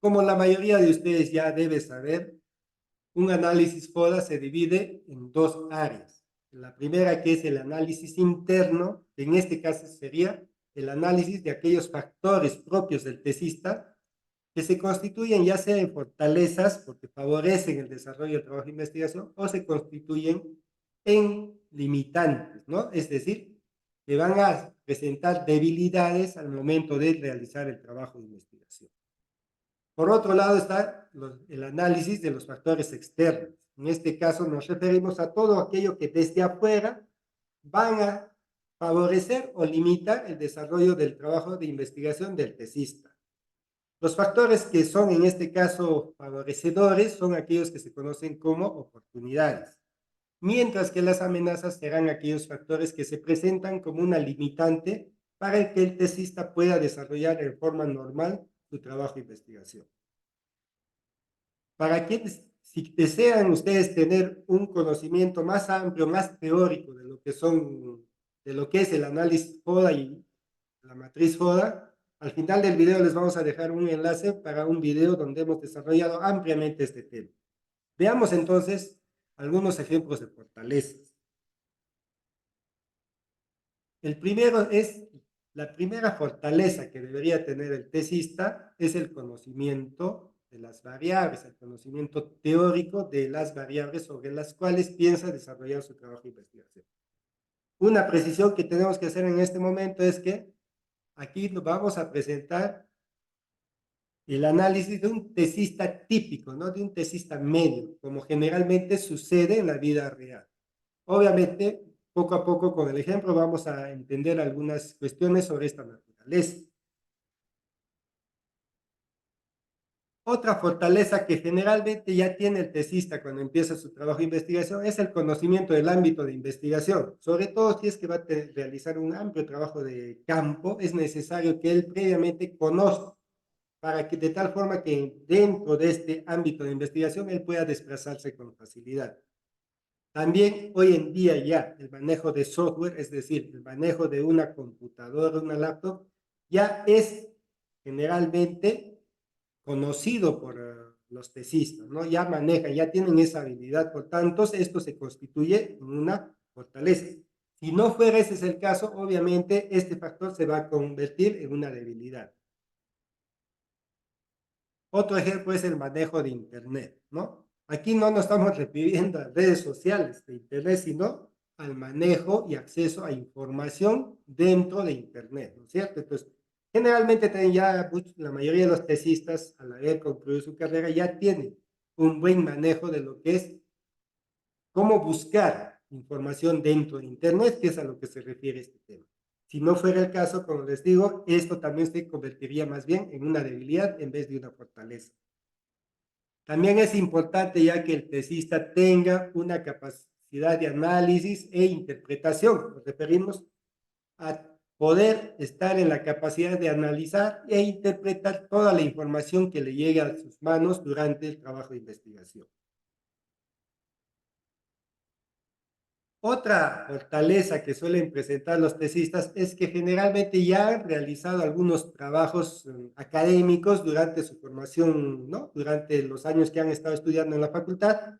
Como la mayoría de ustedes ya debe saber, un análisis FODA se divide en dos áreas. La primera, que es el análisis interno, que en este caso sería el análisis de aquellos factores propios del tesista que se constituyen ya sea en fortalezas porque favorecen el desarrollo del trabajo de investigación o se constituyen en limitantes, ¿no? Es decir, que van a presentar debilidades al momento de realizar el trabajo de investigación. Por otro lado está el análisis de los factores externos. En este caso nos referimos a todo aquello que desde afuera van a favorecer o limitar el desarrollo del trabajo de investigación del tesista. Los factores que son en este caso favorecedores son aquellos que se conocen como oportunidades, mientras que las amenazas serán aquellos factores que se presentan como una limitante para que el tesista pueda desarrollar en forma normal su trabajo de investigación. Para quienes, si desean ustedes tener un conocimiento más amplio, más teórico de lo que son, de lo que es el análisis FODA y la matriz FODA, al final del video les vamos a dejar un enlace para un video donde hemos desarrollado ampliamente este tema. Veamos entonces algunos ejemplos de fortalezas. El primero es, la primera fortaleza que debería tener el tesista es el conocimiento de las variables, el conocimiento teórico de las variables sobre las cuales piensa desarrollar su trabajo de investigación. Una precisión que tenemos que hacer en este momento es que aquí nos vamos a presentar el análisis de un tesista típico, ¿no? De un tesista medio, como generalmente sucede en la vida real. Obviamente, poco a poco con el ejemplo vamos a entender algunas cuestiones sobre esta naturaleza. Otra fortaleza que generalmente ya tiene el tesista cuando empieza su trabajo de investigación es el conocimiento del ámbito de investigación. Sobre todo si es que va a realizar un amplio trabajo de campo, es necesario que él previamente conozca para que de tal forma que dentro de este ámbito de investigación él pueda desplazarse con facilidad. También hoy en día ya el manejo de software, es decir, el manejo de una computadora, una laptop, ya es generalmente conocido por los tesistas, ¿no? Ya manejan, ya tienen esa habilidad, por tanto, esto se constituye en una fortaleza. Si no fuera ese es el caso, obviamente este factor se va a convertir en una debilidad. Otro ejemplo es el manejo de Internet, ¿no? Aquí no nos estamos refiriendo a redes sociales de Internet, sino al manejo y acceso a información dentro de Internet, ¿no es cierto? Entonces, generalmente tienen ya, la mayoría de los tesistas, al haber concluido su carrera, ya tienen un buen manejo de lo que es cómo buscar información dentro de Internet, que es a lo que se refiere este tema. Si no fuera el caso, como les digo, esto también se convertiría más bien en una debilidad en vez de una fortaleza. También es importante ya que el tesista tenga una capacidad de análisis e interpretación. Nos referimos a poder estar en la capacidad de analizar e interpretar toda la información que le llegue a sus manos durante el trabajo de investigación. Otra fortaleza que suelen presentar los tesistas es que generalmente ya han realizado algunos trabajos académicos durante su formación, ¿no? Durante los años que han estado estudiando en la facultad,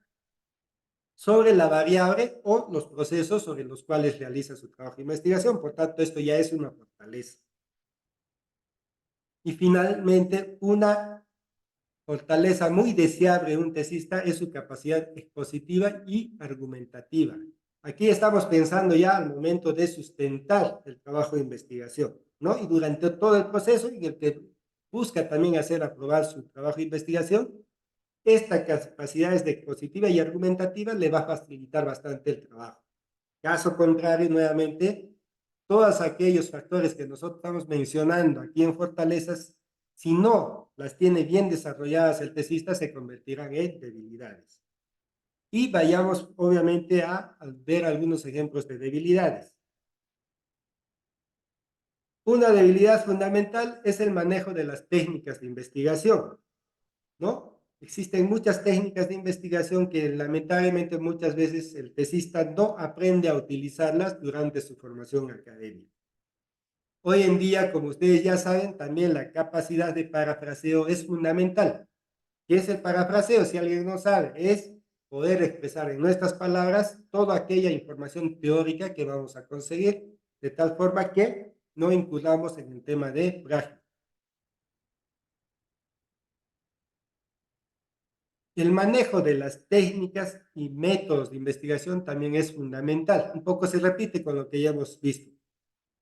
sobre la variable o los procesos sobre los cuales realiza su trabajo de investigación. Por tanto, esto ya es una fortaleza. Y finalmente, una fortaleza muy deseable en un tesista es su capacidad expositiva y argumentativa. Aquí estamos pensando ya al momento de sustentar el trabajo de investigación, ¿no? Y durante todo el proceso en el que busca también hacer aprobar su trabajo de investigación, esta capacidad de expositiva y argumentativa le va a facilitar bastante el trabajo. Caso contrario, nuevamente, todos aquellos factores que nosotros estamos mencionando aquí en fortalezas, si no las tiene bien desarrolladas el tesista, se convertirán en debilidades. Y vayamos, obviamente, a ver algunos ejemplos de debilidades. Una debilidad fundamental es el manejo de las técnicas de investigación, ¿no? Existen muchas técnicas de investigación que lamentablemente muchas veces el tesista no aprende a utilizarlas durante su formación académica. Hoy en día, como ustedes ya saben, también la capacidad de parafraseo es fundamental. ¿Qué es el parafraseo? Si alguien no sabe, es poder expresar en nuestras palabras toda aquella información teórica que vamos a conseguir, de tal forma que no incurramos en el tema de plagio. El manejo de las técnicas y métodos de investigación también es fundamental. Un poco se repite con lo que ya hemos visto.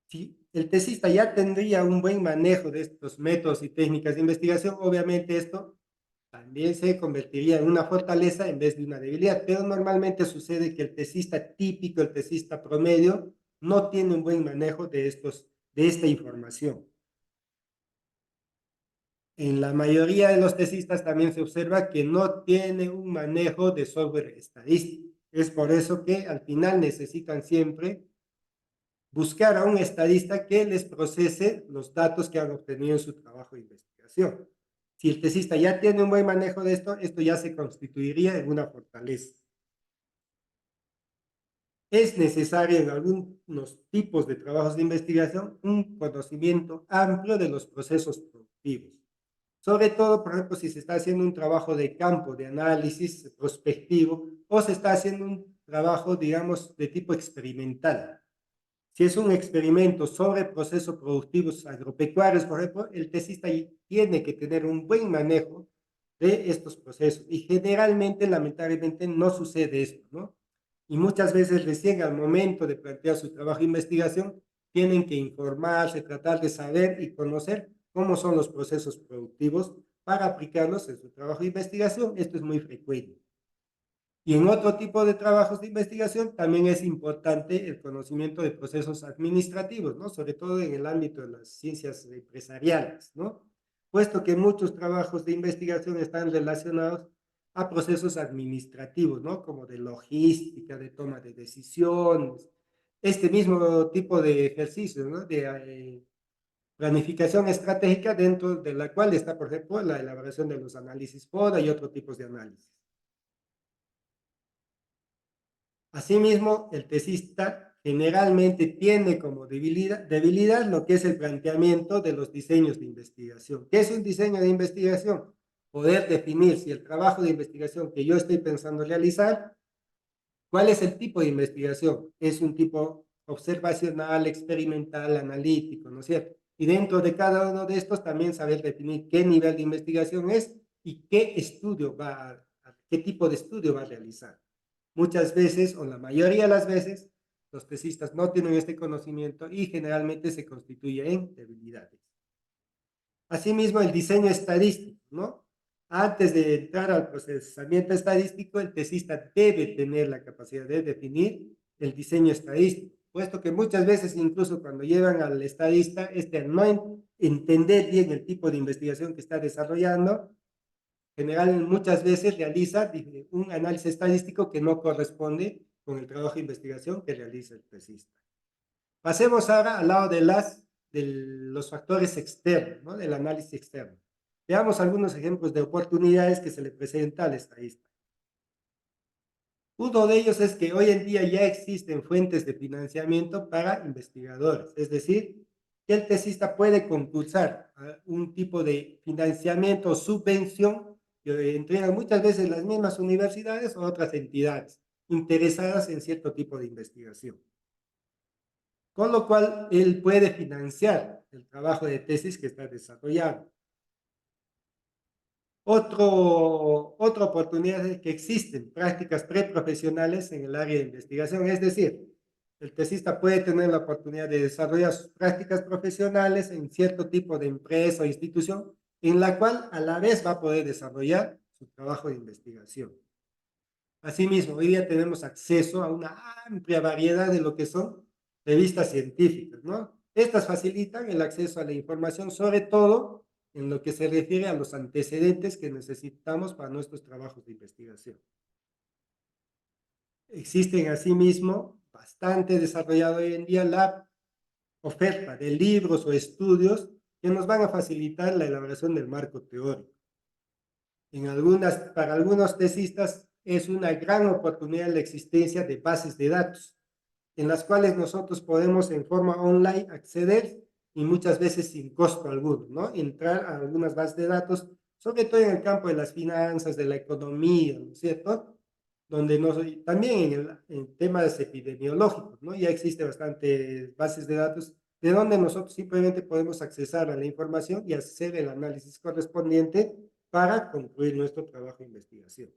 Si el tesista ya tendría un buen manejo de estos métodos y técnicas de investigación, obviamente esto también se convertiría en una fortaleza en vez de una debilidad, pero normalmente sucede que el tesista típico, el tesista promedio, no tiene un buen manejo de esta información. En la mayoría de los tesistas también se observa que no tiene un manejo de software estadístico. Es por eso que al final necesitan siempre buscar a un estadista que les procese los datos que han obtenido en su trabajo de investigación. Si el tesista ya tiene un buen manejo de esto, esto ya se constituiría en una fortaleza. Es necesario en algunos tipos de trabajos de investigación un conocimiento amplio de los procesos productivos. Sobre todo, por ejemplo, si se está haciendo un trabajo de campo, de análisis prospectivo, o se está haciendo un trabajo, digamos, de tipo experimental. Si es un experimento sobre procesos productivos agropecuarios, por ejemplo, el tesista tiene que tener un buen manejo de estos procesos. Y generalmente, lamentablemente, no sucede esto, ¿no? Y muchas veces recién al momento de plantear su trabajo de investigación, tienen que informarse, tratar de saber y conocer cómo son los procesos productivos para aplicarlos en su trabajo de investigación. Esto es muy frecuente. Y en otro tipo de trabajos de investigación también es importante el conocimiento de procesos administrativos, ¿no? Sobre todo en el ámbito de las ciencias empresariales, ¿no? Puesto que muchos trabajos de investigación están relacionados a procesos administrativos, ¿no? Como de logística, de toma de decisiones, este mismo tipo de ejercicios, ¿no? De planificación estratégica dentro de la cual está, por ejemplo, la elaboración de los análisis FODA y otros tipos de análisis. Asimismo, el tesista generalmente tiene como debilidad lo que es el planteamiento de los diseños de investigación. ¿Qué es un diseño de investigación? Poder definir si el trabajo de investigación que yo estoy pensando realizar, ¿cuál es el tipo de investigación? Es un tipo observacional, experimental, analítico, ¿no es cierto? Y dentro de cada uno de estos también saber definir qué nivel de investigación es y qué estudio qué tipo de estudio va a realizar. Muchas veces, o la mayoría de las veces, los tesistas no tienen este conocimiento y generalmente se constituye en debilidades. Asimismo, el diseño estadístico, ¿no? Antes de entrar al procesamiento estadístico, el tesista debe tener la capacidad de definir el diseño estadístico, puesto que muchas veces, incluso cuando llevan al estadista, al no entender bien el tipo de investigación que está desarrollando, general muchas veces realiza un análisis estadístico que no corresponde con el trabajo de investigación que realiza el tesista. Pasemos ahora al lado de los factores externos, ¿no? Del análisis externo. Veamos algunos ejemplos de oportunidades que se le presenta al estadista. Uno de ellos es que hoy en día ya existen fuentes de financiamiento para investigadores, es decir, que el tesista puede concursar a un tipo de financiamiento o subvención que entregan muchas veces las mismas universidades o otras entidades interesadas en cierto tipo de investigación. Con lo cual, él puede financiar el trabajo de tesis que está desarrollando. Otra oportunidad es que existen prácticas preprofesionales en el área de investigación, es decir, el tesista puede tener la oportunidad de desarrollar sus prácticas profesionales en cierto tipo de empresa o institución, en la cual a la vez va a poder desarrollar su trabajo de investigación. Asimismo, hoy día tenemos acceso a una amplia variedad de lo que son revistas científicas, ¿no? Estas facilitan el acceso a la información, sobre todo en lo que se refiere a los antecedentes que necesitamos para nuestros trabajos de investigación. Existen asimismo bastante desarrollado hoy en día la oferta de libros o estudios que nos van a facilitar la elaboración del marco teórico. Para algunos tesistas es una gran oportunidad la existencia de bases de datos en las cuales nosotros podemos en forma online acceder y muchas veces sin costo alguno, ¿no? Entrar a algunas bases de datos, sobre todo en el campo de las finanzas, de la economía, ¿no es cierto? Donde también en temas epidemiológicos, ¿no? Ya existe bastantes bases de datos de donde nosotros simplemente podemos accesar a la información y hacer el análisis correspondiente para concluir nuestro trabajo de investigación.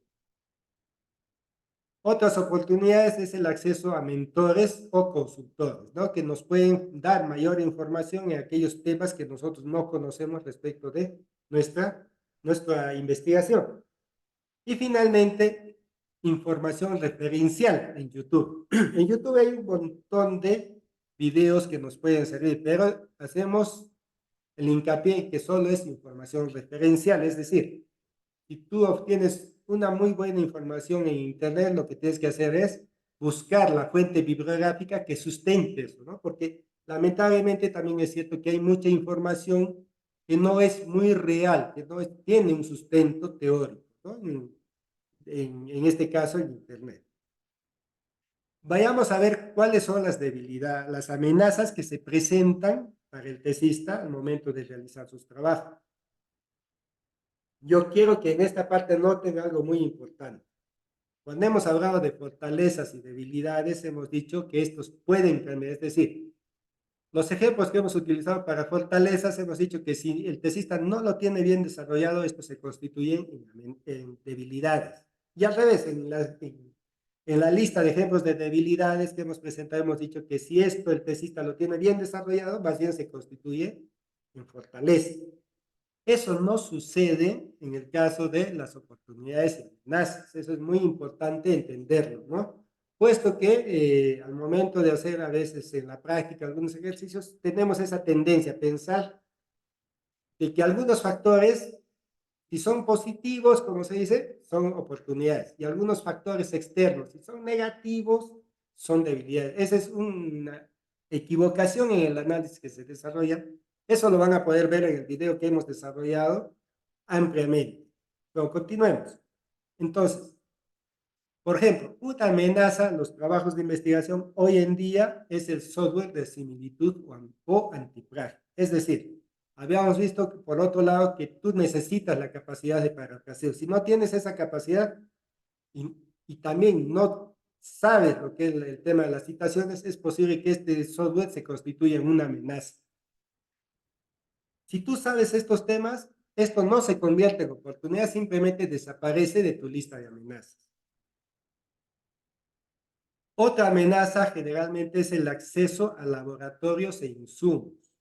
Otras oportunidades es el acceso a mentores o consultores, ¿no? Que nos pueden dar mayor información en aquellos temas que nosotros no conocemos respecto de nuestra investigación. Y finalmente, información referencial en YouTube. En YouTube hay un montón de videos que nos pueden servir, pero hacemos el hincapié en que solo es información referencial, es decir, si tú obtienes una muy buena información en Internet, lo que tienes que hacer es buscar la fuente bibliográfica que sustente eso, ¿no? Porque lamentablemente también es cierto que hay mucha información que no es muy real, que no tiene un sustento teórico, ¿no? En este caso, en Internet. Vayamos a ver cuáles son las debilidades, las amenazas que se presentan para el tesista al momento de realizar sus trabajos. Yo quiero que en esta parte noten algo muy importante. Cuando hemos hablado de fortalezas y debilidades, hemos dicho que estos pueden cambiar, es decir, los ejemplos que hemos utilizado para fortalezas, hemos dicho que si el tesista no lo tiene bien desarrollado, esto se constituye en debilidades. Y al revés, en la lista de ejemplos de debilidades que hemos presentado, hemos dicho que si esto el tesista lo tiene bien desarrollado, más bien se constituye en fortaleza. Eso no sucede en el caso de las oportunidades y amenazas. Eso es muy importante entenderlo, ¿no? Puesto que al momento de hacer a veces en la práctica algunos ejercicios, tenemos esa tendencia a pensar de que algunos factores, si son positivos, como se dice, son oportunidades. Y algunos factores externos, si son negativos, son debilidades. Esa es una equivocación en el análisis que se desarrolla. Eso lo van a poder ver en el video que hemos desarrollado ampliamente. Pero continuemos. Entonces, por ejemplo, una amenaza en los trabajos de investigación hoy en día es el software de similitud o antiplagio. Es decir, habíamos visto por otro lado que tú necesitas la capacidad de parafraseo. Si no tienes esa capacidad y también no sabes lo que es el tema de las citaciones, es posible que este software se constituya en una amenaza. Si tú sabes estos temas, esto no se convierte en oportunidad, simplemente desaparece de tu lista de amenazas. Otra amenaza generalmente es el acceso a laboratorios e insumos.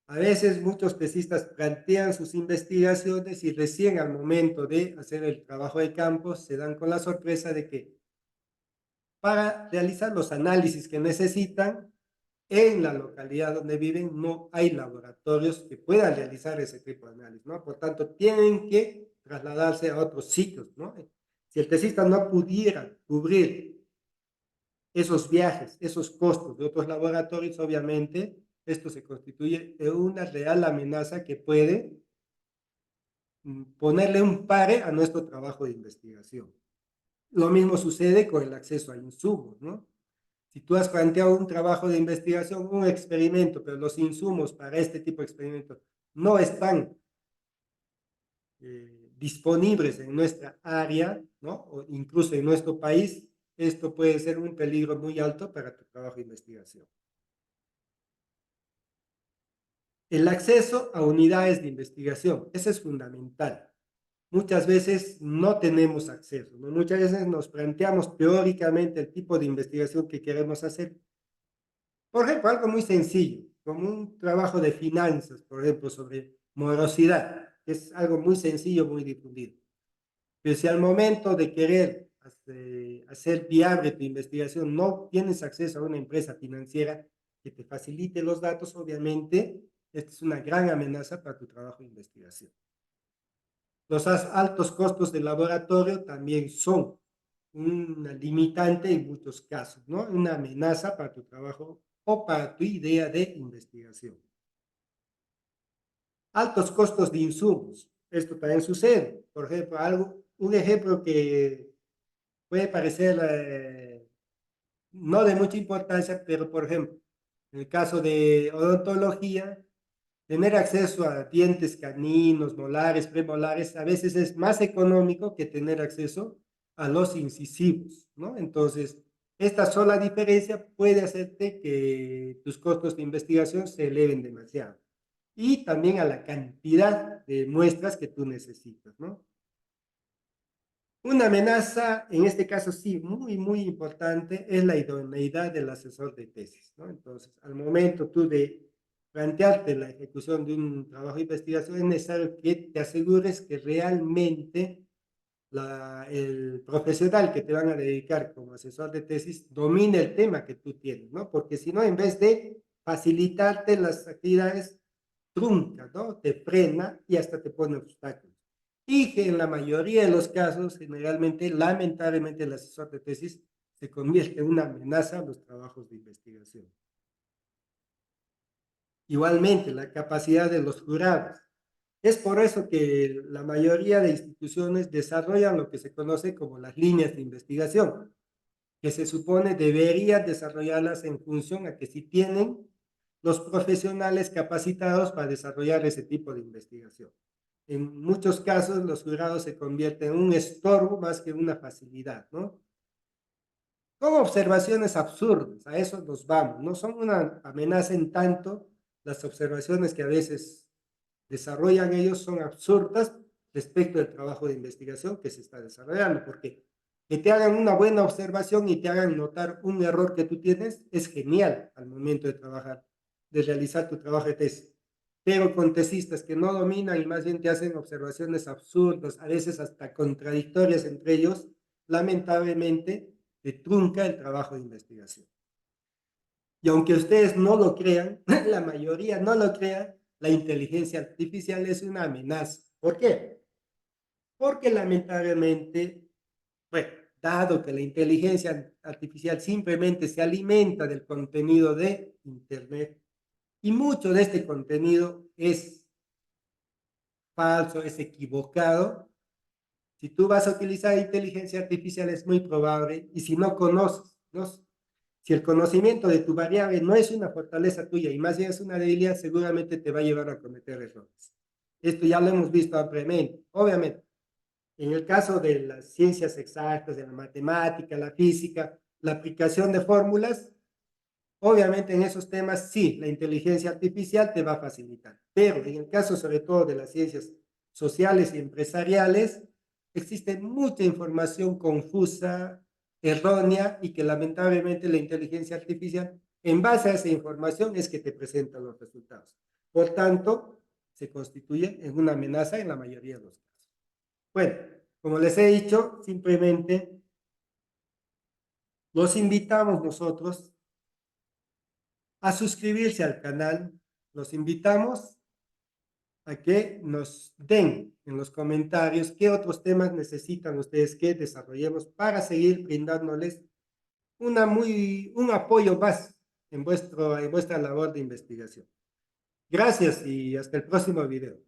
A veces muchos tesistas plantean sus investigaciones y recién al momento de hacer el trabajo de campo se dan con la sorpresa de que para realizar los análisis que necesitan en la localidad donde viven no hay laboratorios que puedan realizar ese tipo de análisis, ¿no? Por tanto, tienen que trasladarse a otros sitios, ¿no? Si el tesista no pudiera cubrir esos viajes, esos costos de otros laboratorios, obviamente, esto se constituye en una real amenaza que puede ponerle un pare a nuestro trabajo de investigación. Lo mismo sucede con el acceso a insumos, ¿no? Si tú has planteado un trabajo de investigación, un experimento, pero los insumos para este tipo de experimentos no están disponibles en nuestra área, ¿no? O incluso en nuestro país, esto puede ser un peligro muy alto para tu trabajo de investigación. El acceso a unidades de investigación, eso es fundamental. Muchas veces no tenemos acceso, ¿no? Muchas veces nos planteamos teóricamente el tipo de investigación que queremos hacer. Por ejemplo, algo muy sencillo, como un trabajo de finanzas, por ejemplo, sobre morosidad, que es algo muy sencillo, muy difundido. Pero si al momento de querer hacer viable tu investigación no tienes acceso a una empresa financiera que te facilite los datos, obviamente, esta es una gran amenaza para tu trabajo de investigación. Los altos costos del laboratorio también son una limitante en muchos casos, ¿no? Una amenaza para tu trabajo o para tu idea de investigación. Altos costos de insumos. Esto también sucede. Por ejemplo, un ejemplo que puede parecer no de mucha importancia, pero por ejemplo, en el caso de odontología, Tener acceso a dientes caninos, molares, premolares, a veces es más económico que tener acceso a los incisivos, ¿no? Entonces, esta sola diferencia puede hacerte que tus costos de investigación se eleven demasiado. Y también a la cantidad de muestras que tú necesitas, ¿no? Una amenaza, en este caso sí, muy importante, es la idoneidad del asesor de tesis, ¿no? Entonces, al momento tú de plantearte la ejecución de un trabajo de investigación, es necesario que te asegures que realmente el profesional que te van a dedicar como asesor de tesis domine el tema que tú tienes, ¿no? Porque si no, en vez de facilitarte las actividades, trunca, ¿no? Te frena y hasta te pone obstáculos. Y que en la mayoría de los casos, generalmente, lamentablemente, el asesor de tesis se convierte en una amenaza a los trabajos de investigación. Igualmente, la capacidad de los jurados. Es por eso que la mayoría de instituciones desarrollan lo que se conoce como las líneas de investigación, que se supone deberían desarrollarlas en función a que si tienen los profesionales capacitados para desarrollar ese tipo de investigación. En muchos casos los jurados se convierten en un estorbo más que una facilidad, ¿no? Con observaciones absurdas, a eso nos vamos, no son una amenaza en tanto, las observaciones que a veces desarrollan ellos son absurdas respecto al trabajo de investigación que se está desarrollando, porque que te hagan una buena observación y te hagan notar un error que tú tienes es genial al momento de trabajar, de realizar tu trabajo de tesis. Pero con tesistas que no dominan y más bien te hacen observaciones absurdas, a veces hasta contradictorias entre ellos, lamentablemente te trunca el trabajo de investigación. Y aunque ustedes no lo crean, la mayoría no lo crean, la inteligencia artificial es una amenaza. ¿Por qué? Porque lamentablemente, bueno, dado que la inteligencia artificial simplemente se alimenta del contenido de Internet y mucho de este contenido es falso, es equivocado, si tú vas a utilizar inteligencia artificial es muy probable, y si no conoces, ¿no? Si el conocimiento de tu variable no es una fortaleza tuya y más bien es una debilidad, seguramente te va a llevar a cometer errores. Esto ya lo hemos visto ampliamente. Obviamente, en el caso de las ciencias exactas, de la matemática, la física, la aplicación de fórmulas, obviamente en esos temas sí, la inteligencia artificial te va a facilitar. Pero en el caso sobre todo de las ciencias sociales y empresariales, existe mucha información confusa, errónea y que lamentablemente la inteligencia artificial, en base a esa información, es que te presenta los resultados. Por tanto, se constituye en una amenaza en la mayoría de los casos. Bueno, como les he dicho, simplemente los invitamos nosotros a suscribirse al canal. Los invitamos a que nos den en los comentarios qué otros temas necesitan ustedes que desarrollemos para seguir brindándoles un apoyo más en vuestra labor de investigación. Gracias y hasta el próximo video.